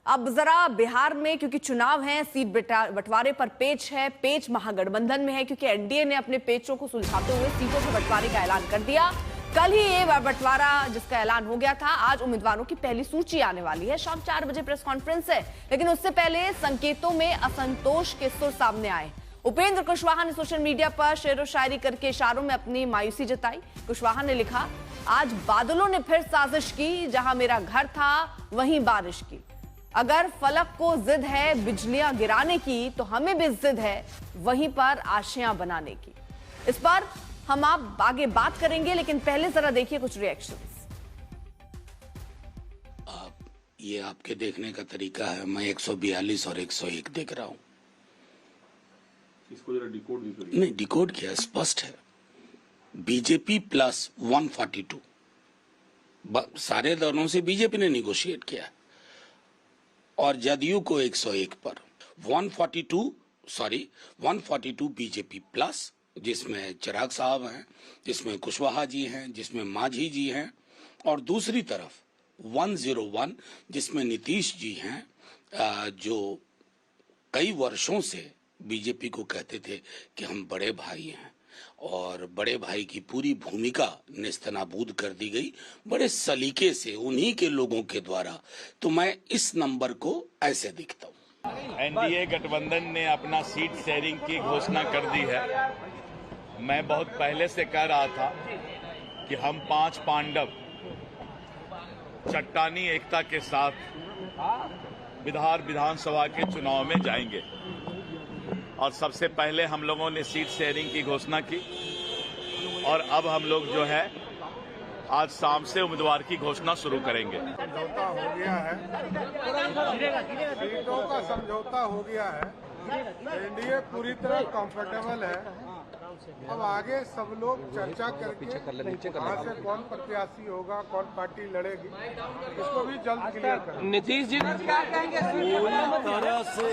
अब जरा बिहार में क्योंकि चुनाव है, सीट बंटवारे पर पेच है। पेच महागठबंधन में है क्योंकि एनडीए ने अपने पेचों को सुलझाते हुए सीटों के बंटवारे का ऐलान कर दिया। कल ही ये बंटवारा जिसका ऐलान हो गया था, आज उम्मीदवारों की पहली सूची आने वाली है। शाम 4 बजे प्रेस कॉन्फ्रेंस है, लेकिन उससे पहले संकेतों में असंतोष के सुर सामने आए। उपेंद्र कुशवाहा ने सोशल मीडिया पर शेरो शायरी करके इशारों में अपनी मायूसी जताई। कुशवाहा ने लिखा, आज बादलों ने फिर साजिश की, जहां मेरा घर था वहीं बारिश की। अगर फलक को जिद है बिजलियां गिराने की, तो हमें भी जिद है वहीं पर आशियां बनाने की। इस पर हम आप आगे बात करेंगे, लेकिन पहले जरा देखिए कुछ रिएक्शंस। ये आपके देखने का तरीका है। मैं 142 और 101 देख रहा हूं। इसको जरा डिकोड भी करिए। नहीं, डिकोड किया, स्पष्ट है। बीजेपी प्लस 142, सारे दलों से बीजेपी ने निगोशिएट किया, और जदयू को 101 पर 142 बीजेपी प्लस, जिसमें चिराग साहब हैं, जिसमें कुशवाहा जी हैं, जिसमें मांझी जी हैं, और दूसरी तरफ 101 जिसमें नीतीश जी हैं, जो कई वर्षों से बीजेपी को कहते थे कि हम बड़े भाई हैं, और बड़े भाई की पूरी भूमिका नेस्तनाबूद कर दी गई बड़े सलीके से उन्हीं के लोगों के द्वारा। तो मैं इस नंबर को ऐसे देखता हूँ। एनडीए गठबंधन ने अपना सीट शेयरिंग की घोषणा कर दी है। मैं बहुत पहले से कह रहा था कि हम 5 पांडव चट्टानी एकता के साथ विधानसभा के चुनाव में जाएंगे, और सबसे पहले हम लोगों ने सीट शेयरिंग की घोषणा की, और अब हम लोग जो है आज शाम से उम्मीदवार की घोषणा शुरू करेंगे। समझौता हो गया है, सीटों का समझौता हो गया है। एनडीए पूरी तरह कंफर्टेबल है। अब आगे सब लोग चर्चा करके कहाँ से कौन प्रत्याशी होगा, कौन पार्टी लड़ेगी, इसको भी जल्द क्लियर करेंगे। नीतीश जी क्या कहेंगे? पूरी तरह से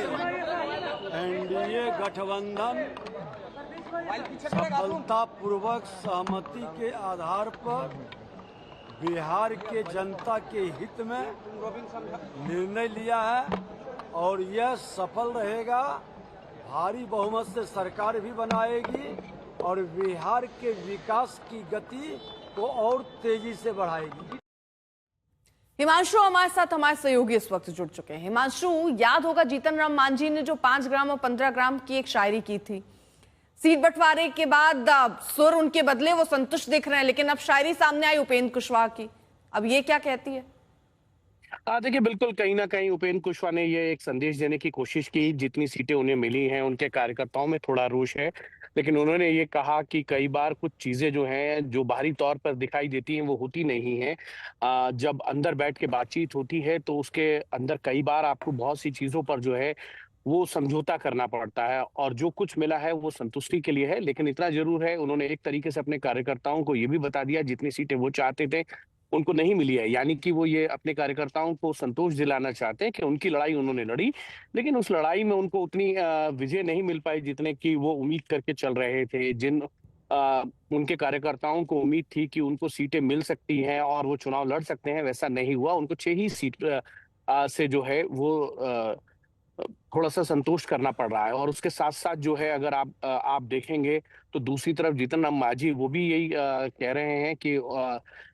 एनडीए गठबंधन सफलतापूर्वक सहमति के आधार पर बिहार के जनता के हित में निर्णय लिया है, और यह सफल रहेगा। भारी बहुमत से सरकार भी बनाएगी और बिहार के विकास की गति को और तेजी से बढ़ाएगी। हिमांशु हमारे साथ, हमारे सहयोगी इस वक्त जुड़ चुके हैं। हिमांशु, याद होगा जीतन राम मांझी ने जो 5 ग्राम और 15 ग्राम की एक शायरी की थी, सीट बंटवारे के बाद सुर उनके बदले वो संतुष्ट दिख रहे हैं, लेकिन अब शायरी सामने आई उपेंद्र कुशवाहा की। अब ये क्या कहती है? देखिए, बिल्कुल कहीं ना कहीं उपेंद्र कुशवाहा ने ये एक संदेश देने की कोशिश की। जितनी सीटें उन्हें मिली हैं, उनके कार्यकर्ताओं में थोड़ा रोष है, लेकिन उन्होंने ये कहा कि कई बार कुछ चीजें जो हैं, जो बाहरी तौर पर दिखाई देती हैं, वो होती नहीं है। जब अंदर बैठ के बातचीत होती है, तो उसके अंदर कई बार आपको बहुत सी चीजों पर जो है वो समझौता करना पड़ता है, और जो कुछ मिला है वो संतुष्टि के लिए है। लेकिन इतना जरूर है, उन्होंने एक तरीके से अपने कार्यकर्ताओं को ये भी बता दिया, जितनी सीटें वो चाहते थे उनको नहीं मिली है। यानी कि वो ये अपने कार्यकर्ताओं को संतोष दिलाना चाहते हैं कि उनकी लड़ाई उन्होंने लड़ी, लेकिन उस लड़ाई में उनको उतनी विजय नहीं मिल पाई जितने की वो उम्मीद करके चल रहे थे। जिन उनके कार्यकर्ताओं को उम्मीद थी कि उनको सीटें मिल सकती हैं और वो चुनाव लड़ सकते हैं, वैसा नहीं हुआ। उनको 6 ही सीट से जो है वो थोड़ा सा संतोष करना पड़ रहा है। और उसके साथ साथ जो है, अगर आप देखेंगे तो दूसरी तरफ जीतन राम मांझी वो भी यही कह रहे हैं कि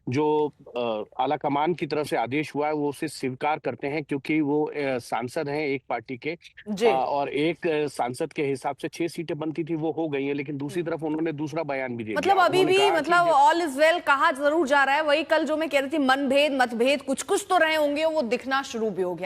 जो आला कमान की तरफ से आदेश हुआ है वो उसे स्वीकार करते हैं, क्योंकि वो सांसद हैं एक पार्टी के, और एक सांसद के हिसाब से 6 सीटें बनती थी, वो हो गई हैं। लेकिन दूसरी तरफ उन्होंने दूसरा बयान भी दिया, मतलब अभी भी मतलब ऑल इज वेल कहा जरूर जा रहा है। वही कल जो मैं कह रही थी, मतभेद कुछ तो रहे होंगे, वो दिखना शुरू भी हो गया।